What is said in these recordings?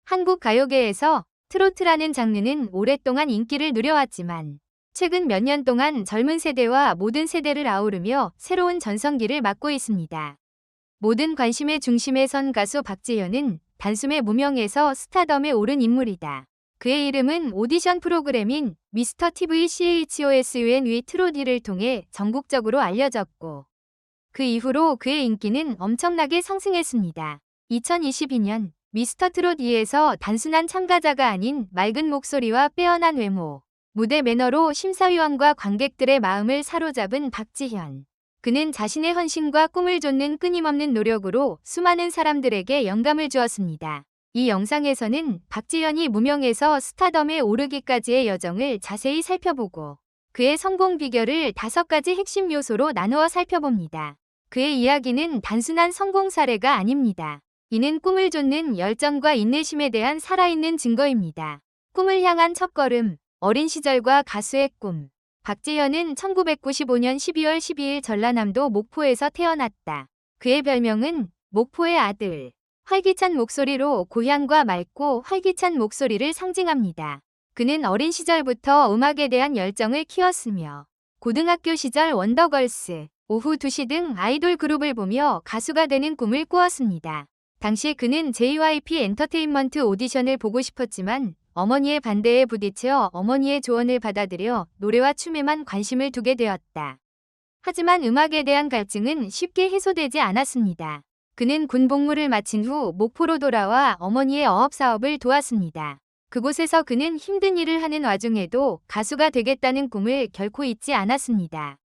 한국 가요계에서 트로트라는 장르는 오랫동안 인기를 누려왔지만 최근 몇 년 동안 젊은 세대와 모든 세대를 아우르며 새로운 전성기를 맞고 있습니다. 모든 관심의 중심에 선 가수 박지현은 단숨에 무명에서 스타덤에 오른 인물이다. 그의 이름은 오디션 프로그램인 미스터 TV CHOSUN 트로트를 통해 전국적으로 알려졌고 그 이후로 그의 인기는 엄청나게 상승했습니다. 2022년 미스터 트롯 2에서 단순한 참가자가 아닌 맑은 목소리와 빼어난 외모, 무대 매너로 심사위원과 관객들의 마음을 사로잡은 박지현. 그는 자신의 헌신과 꿈을 좇는 끊임없는 노력으로 수많은 사람들에게 영감을 주었습니다. 이 영상에서는 박지현이 무명에서 스타덤에 오르기까지의 여정을 자세히 살펴보고 그의 성공 비결을 5가지 핵심 요소로 나누어 살펴봅니다. 그의 이야기는 단순한 성공 사례가 아닙니다. 이는 꿈을 좇는 열정과 인내심에 대한 살아있는 증거입니다. 꿈을 향한 첫걸음, 어린 시절과 가수의 꿈. 박지현은 1995년 12월 12일 전라남도 목포에서 태어났다. 그의 별명은 목포의 아들. 활기찬 목소리로 고향과 맑고 활기찬 목소리를 상징합니다. 그는 어린 시절부터 음악에 대한 열정을 키웠으며 고등학교 시절 원더걸스, 오후 2시 등 아이돌 그룹을 보며 가수가 되는 꿈을 꾸었습니다. 당시 그는 JYP 엔터테인먼트 오디션을 보고 싶었지만 어머니의 반대에 부딪혀 어머니의 조언을 받아들여 노래와 춤에만 관심을 두게 되었다. 하지만 음악에 대한 갈증은 쉽게 해소되지 않았습니다. 그는 군 복무를 마친 후 목포로 돌아와 어머니의 어업 사업을 도왔습니다. 그곳에서 그는 힘든 일을 하는 와중에도 가수가 되겠다는 꿈을 결코 잊지 않았습니다.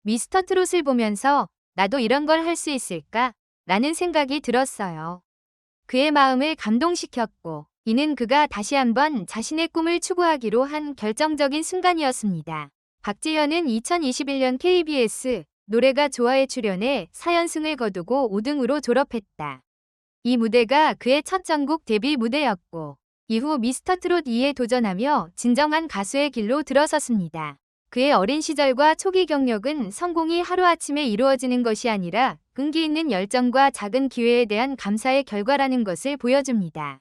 미스터 트롯을 보면서 나도 이런 걸 할 수 있을까? 라는 생각이 들었어요. 그의 마음을 감동시켰고 이는 그가 다시 한번 자신의 꿈을 추구하기로 한 결정적인 순간이었습니다. 박지현은 2021년 KBS 노래가 좋아에 출연해 4연승을 거두고 5등으로 졸업했다. 이 무대가 그의 첫 전국 데뷔 무대였고 이후 미스터 트롯 2에 도전하며 진정한 가수의 길로 들어섰습니다. 그의 어린 시절과 초기 경력은 성공이 하루아침에 이루어지는 것이 아니라 끈기 있는 열정과 작은 기회에 대한 감사의 결과라는 것을 보여줍니다.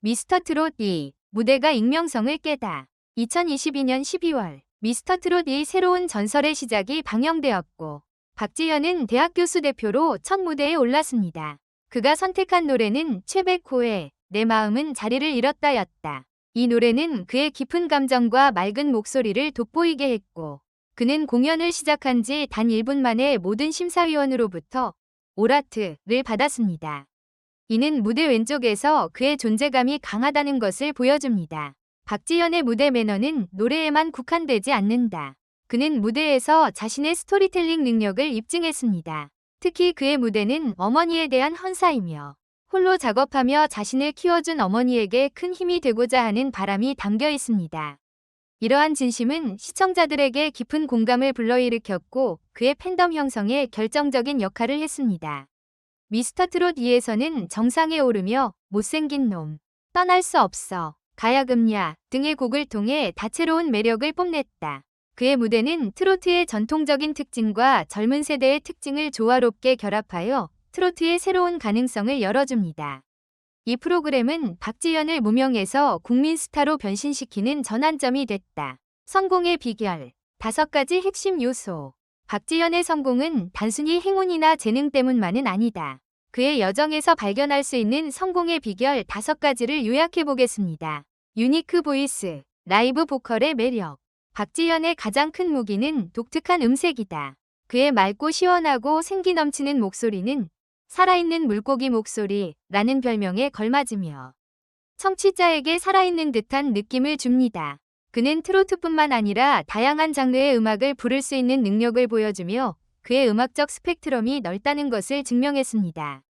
미스터 트롯 2 무대가 익명성을 깨다. 2022년 12월 미스터 트롯 2 새로운 전설의 시작이 방영되었고 박지현은 대학 교수 대표로 첫 무대에 올랐습니다. 그가 선택한 노래는 최백호의 내 마음은 자리를 잃었다였다. 이 노래는 그의 깊은 감정과 맑은 목소리를 돋보이게 했고 그는 공연을 시작한 지 단 1분 만에 모든 심사위원으로부터 오라트를 받았습니다. 이는 무대 왼쪽에서 그의 존재감이 강하다는 것을 보여줍니다. 박지현의 무대 매너는 노래에만 국한되지 않는다. 그는 무대에서 자신의 스토리텔링 능력을 입증했습니다. 특히 그의 무대는 어머니에 대한 헌사이며 홀로 작업하며 자신을 키워준 어머니에게 큰 힘이 되고자 하는 바람이 담겨 있습니다. 이러한 진심은 시청자들에게 깊은 공감을 불러일으켰고 그의 팬덤 형성에 결정적인 역할을 했습니다. 미스터 트롯 2에서는 정상에 오르며 못생긴 놈, 떠날 수 없어, 가야금야 등의 곡을 통해 다채로운 매력을 뽐냈다. 그의 무대는 트로트의 전통적인 특징과 젊은 세대의 특징을 조화롭게 결합하여 트로트의 새로운 가능성을 열어줍니다. 이 프로그램은 박지현을 무명에서 국민 스타로 변신시키는 전환점이 됐다. 성공의 비결 5가지 핵심 요소. 박지현의 성공은 단순히 행운이나 재능 때문만은 아니다. 그의 여정에서 발견할 수 있는 성공의 비결 5가지를 요약해 보겠습니다. 유니크 보이스, 라이브 보컬의 매력. 박지현의 가장 큰 무기는 독특한 음색이다. 그의 맑고 시원하고 생기 넘치는 목소리는 살아있는 물고기 목소리라는 별명에 걸맞으며 청취자에게 살아있는 듯한 느낌을 줍니다. 그는 트로트뿐만 아니라 다양한 장르의 음악을 부를 수 있는 능력을 보여주며 그의 음악적 스펙트럼이 넓다는 것을 증명했습니다.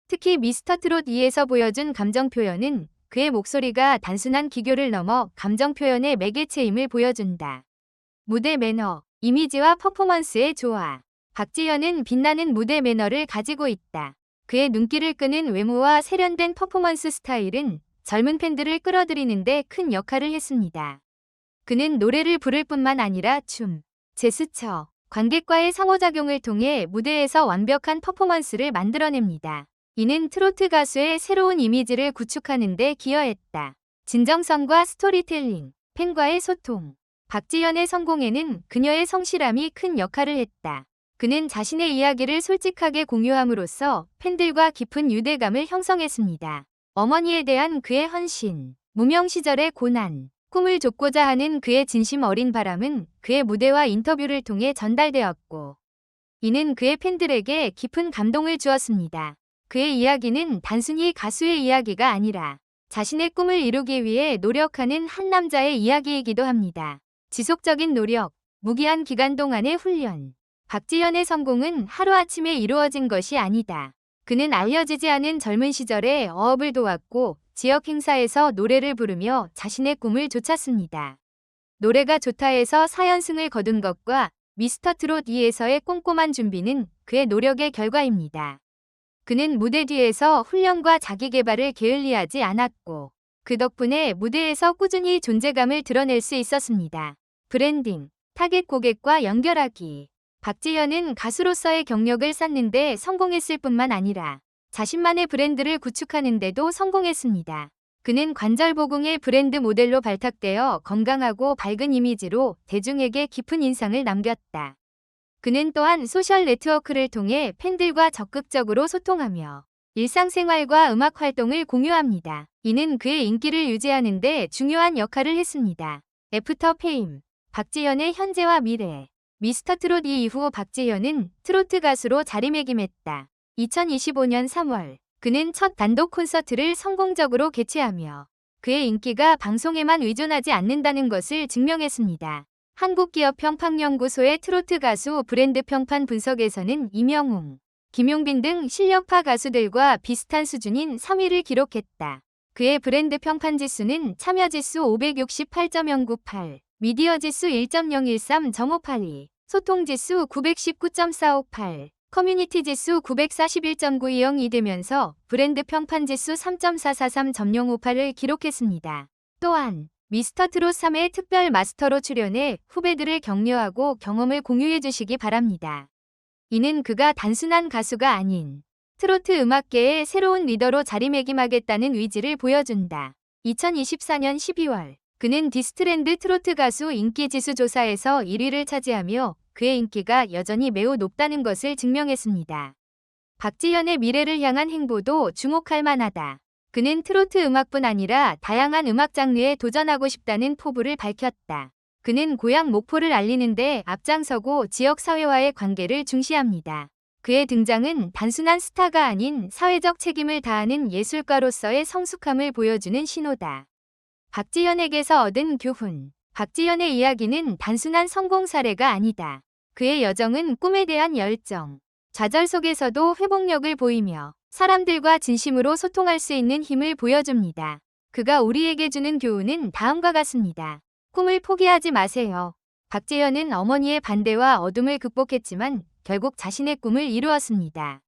특히 미스터 트롯 2에서 보여준 감정 표현은 그의 목소리가 단순한 기교를 넘어 감정 표현의 매개체임을 보여준다. 무대 매너, 이미지와 퍼포먼스의 조화. 박지현은 빛나는 무대 매너를 가지고 있다. 그의 눈길을 끄는 외모와 세련된 퍼포먼스 스타일은 젊은 팬들을 끌어들이는 데 큰 역할을 했습니다. 그는 노래를 부를 뿐만 아니라 춤, 제스처, 관객과의 상호작용을 통해 무대에서 완벽한 퍼포먼스를 만들어냅니다. 이는 트로트 가수의 새로운 이미지를 구축하는 데 기여했다. 진정성과 스토리텔링, 팬과의 소통. 박지현의 성공에는 그녀의 성실함이 큰 역할을 했다. 그는 자신의 이야기를 솔직하게 공유함으로써 팬들과 깊은 유대감을 형성했습니다. 어머니에 대한 그의 헌신, 무명 시절의 고난, 꿈을 좇고자 하는 그의 진심 어린 바람은 그의 무대와 인터뷰를 통해 전달되었고, 이는 그의 팬들에게 깊은 감동을 주었습니다. 그의 이야기는 단순히 가수의 이야기가 아니라 자신의 꿈을 이루기 위해 노력하는 한 남자의 이야기이기도 합니다. 지속적인 노력, 무기한 기간 동안의 훈련. 박지현의 성공은 하루아침에 이루어진 것이 아니다. 그는 알려지지 않은 젊은 시절에 어업을 도왔고 지역 행사에서 노래를 부르며 자신의 꿈을 쫓았습니다. 노래가 좋다 해서 4연승을 거둔 것과 미스터트롯 2에서의 꼼꼼한 준비는 그의 노력의 결과입니다. 그는 무대 뒤에서 훈련과 자기개발을 게을리하지 않았고 그 덕분에 무대에서 꾸준히 존재감을 드러낼 수 있었습니다. 브랜딩, 타겟 고객과 연결하기. 박지현은 가수로서의 경력을 쌓는데 성공했을 뿐만 아니라 자신만의 브랜드를 구축하는 데도 성공했습니다. 그는 관절보궁의 브랜드 모델로 발탁되어 건강하고 밝은 이미지로 대중에게 깊은 인상을 남겼다. 그는 또한 소셜 네트워크를 통해 팬들과 적극적으로 소통하며 일상생활과 음악 활동을 공유합니다. 이는 그의 인기를 유지하는 데 중요한 역할을 했습니다. 애프터 페임, 박지현의 현재와 미래. 미스터트롯 2 이후 박지현은 트로트 가수로 자리매김했다. 2025년 3월 그는 첫 단독 콘서트를 성공적으로 개최하며 그의 인기가 방송에만 의존하지 않는다는 것을 증명했습니다. 한국기업평판연구소의 트로트 가수 브랜드 평판 분석에서는 이명웅, 김용빈 등 실력파 가수들과 비슷한 수준인 3위를 기록했다. 그의 브랜드 평판 지수는 참여지수 568.098, 미디어지수 1.013.582, 소통지수 919.458, 커뮤니티지수 941.9202 되면서 브랜드 평판지수 3.443.058을 기록했습니다. 또한 미스터트롯 3의 특별 마스터로 출연해 후배들을 격려하고 경험을 공유해 주시기 바랍니다. 이는 그가 단순한 가수가 아닌 트로트 음악계의 새로운 리더로 자리매김하겠다는 의지를 보여준다. 2024년 12월 그는 디스트랜드 트로트 가수 인기지수 조사에서 1위를 차지하며 그의 인기가 여전히 매우 높다는 것을 증명했습니다. 박지현의 미래를 향한 행보도 주목할 만하다. 그는 트로트 음악뿐 아니라 다양한 음악 장르에 도전하고 싶다는 포부를 밝혔다. 그는 고향 목포를 알리는 데 앞장서고 지역사회와의 관계를 중시합니다. 그의 등장은 단순한 스타가 아닌 사회적 책임을 다하는 예술가로서의 성숙함을 보여주는 신호다. 박지현에게서 얻은 교훈. 박지현의 이야기는 단순한 성공 사례가 아니다. 그의 여정은 꿈에 대한 열정, 좌절 속에서도 회복력을 보이며 사람들과 진심으로 소통할 수 있는 힘을 보여줍니다. 그가 우리에게 주는 교훈은 다음과 같습니다. 꿈을 포기하지 마세요. 박지현은 어머니의 반대와 어둠을 극복했지만 결국 자신의 꿈을 이루었습니다.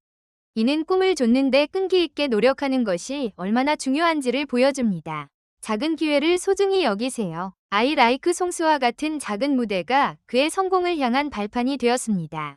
이는 꿈을 좇는데 끈기 있게 노력하는 것이 얼마나 중요한지를 보여줍니다. 작은 기회를 소중히 여기세요. I like 송수와 같은 작은 무대가 그의 성공을 향한 발판이 되었습니다.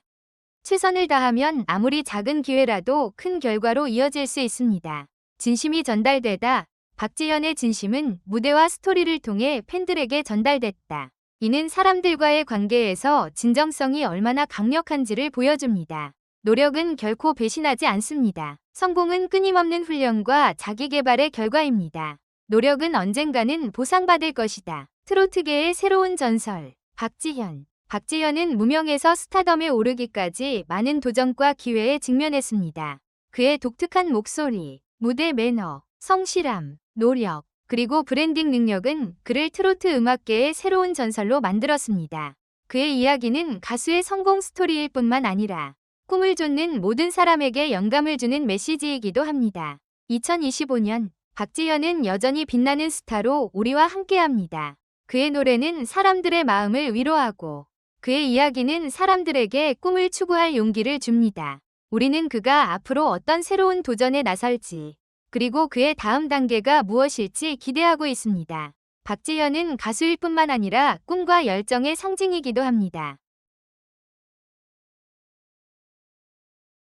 최선을 다하면 아무리 작은 기회라도 큰 결과로 이어질 수 있습니다. 진심이 전달되다. 박지현의 진심은 무대와 스토리를 통해 팬들에게 전달됐다. 이는 사람들과의 관계에서 진정성이 얼마나 강력한지를 보여줍니다. 노력은 결코 배신하지 않습니다. 성공은 끊임없는 훈련과 자기개발의 결과입니다. 노력은 언젠가는 보상받을 것이다. 트로트계의 새로운 전설, 박지현. 박지현은 무명에서 스타덤에 오르기까지 많은 도전과 기회에 직면했습니다. 그의 독특한 목소리, 무대 매너, 성실함, 노력, 그리고 브랜딩 능력은 그를 트로트 음악계의 새로운 전설로 만들었습니다. 그의 이야기는 가수의 성공 스토리일 뿐만 아니라 꿈을 좇는 모든 사람에게 영감을 주는 메시지이기도 합니다. 2025년 박지현은 여전히 빛나는 스타로 우리와 함께합니다. 그의 노래는 사람들의 마음을 위로하고 그의 이야기는 사람들에게 꿈을 추구할 용기를 줍니다. 우리는 그가 앞으로 어떤 새로운 도전에 나설지 그리고 그의 다음 단계가 무엇일지 기대하고 있습니다. 박지현은 가수일 뿐만 아니라 꿈과 열정의 상징이기도 합니다.